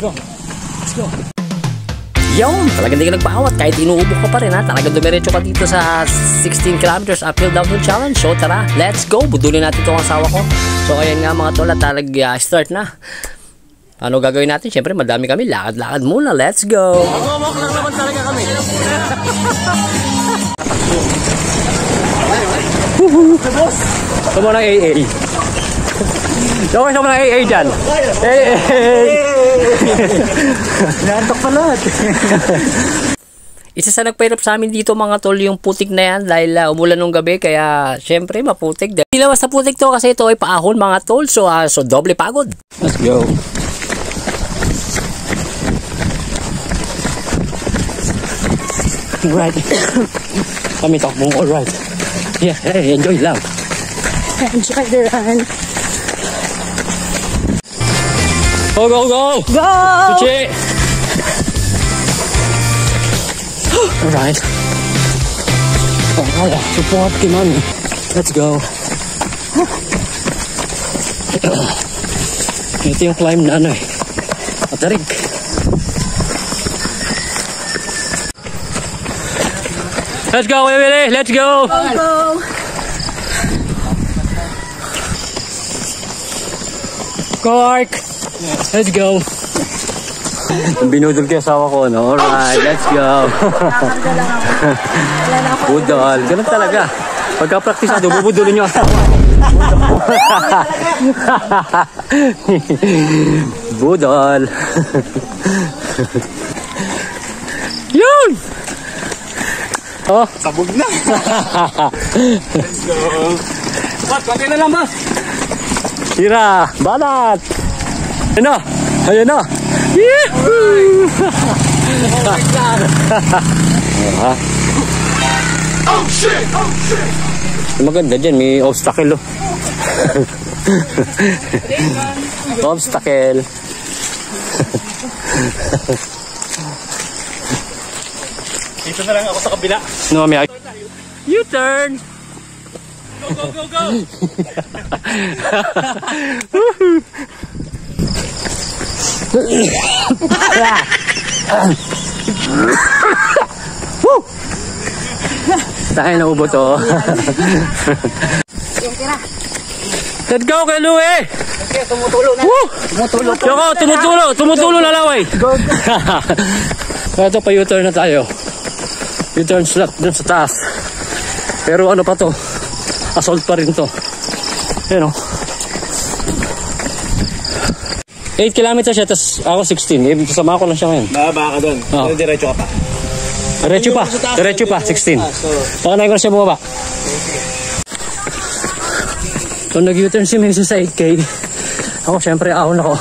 strong. Let's go. Yung, talagang hindi ka nagpaawat kahit inuubok ka pa rin ha. Talagang dumiretso ka dito sa 16 kilometers uphill downhill challenge. So tara, let's go. Budulin natin itong asawa ko. So ayan nga mga tol, start na. Ano gagawin natin? Siyempre madami kami. Lakad-lakad muna. Let's go. Mag-walk lang naman talaga kami. Sama ng AA. Sama ng AA dyan. Nantok pa lahat. Isa sa nagpahirap sa amin dito mga tol yung putik na yan dahil umulan nung gabi kaya syempre maputik. Hindi lang basta putik to kasi ito ay paahon mga tol so doble pagod. Let's go. Right. Kami takbong alright. Yeah, hey, enjoy lang. Enjoy the run. Go, go, go! Go! Suchi! Alright. Alright, support kay Mami. Let's go. Ito yung climb na ano eh. Matarik. Let's go, Willie! Let's go! Go, go! Go, Ark! Let's go! Binudol kay asawa ko, no? Alright, let's go! Budol, ganun talaga. Pagka-praktisado, bubudulin nyo asawa. Budol! Yun! Oh. Sabog na! Let's go! Bas, konti na lang, Bas! Tira! Balat! Ayan na! Ayan na! Yee-hoo! Oh shit! Oh shit! Maganda dyan, may obstacle oh. Obstacle. Dito na lang ako sa kabila. No, may U-turn! Go, go, go, go! Tayo na ubo to. Yung tira. Let's go kay Louie! Okay, tumutulo na. Tumutulo. Yoko, tumutulo na laway. Go, go. Ito pa U-turn na tayo. U-turn slot dun sa taas. Pero ano pa to? Assault pa rin to. Ayan o. 8 kilometers siya, tapos ako 16. Sama ko lang siya ngayon. Baba ka doon. Oh. Diretso ka pa. Diretso pa, 16. Pakanay ko na siya bumaba. So nag-U-turn si Macy sa 8K. Ako syempre ahon ako.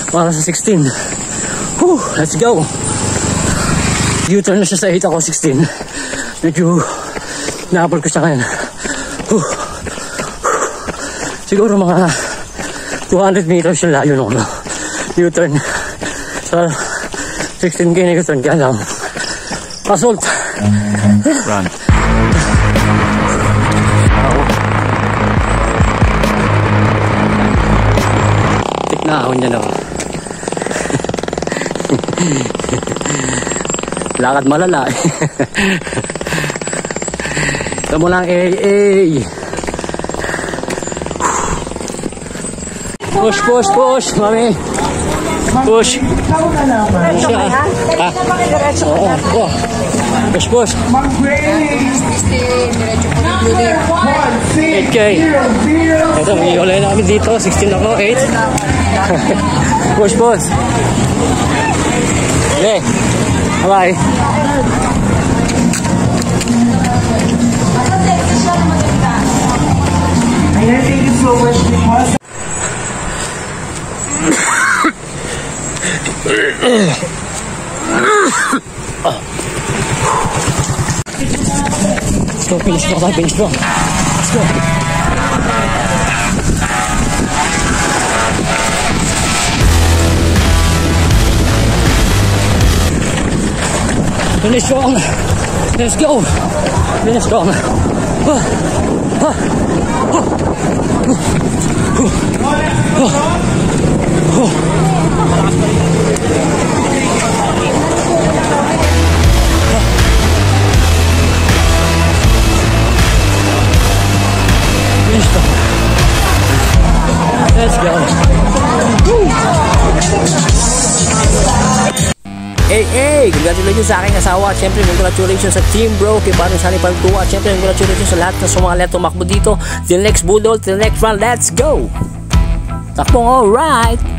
Para sa 16. Whew, let's go. U-turn na siya sa 8 ako 16. Medyo naabol ko siya ngayon. Whew. Siguro mga 200 meters yung layo nung U-turn. So 16K na U-turn kaya lang. Assault. Run. Tik na ahon niya na. Lakad malala. Ito mo lang AA. Push, push, push, mami. Push. Diretso ka yan? Diretso ka yan? Oh. Push, push. 8K. Ito, may ulay na kami dito. 16 ako, 8. Push, push. Okay. Bye-bye. I don't think it's so much because Let's go, finish strong, finish strong. Let's go. Finish strong. Let's go. Finish strong. Let's go. Hey, congratulations sa aking asawa. Siyempre, congratulations sa team bro, kay parang Sunny Pantua. Siyempre, congratulations sa lahat na sumali at tumakbo dito. Till next budol, till next round, let's go. Takbong, alright.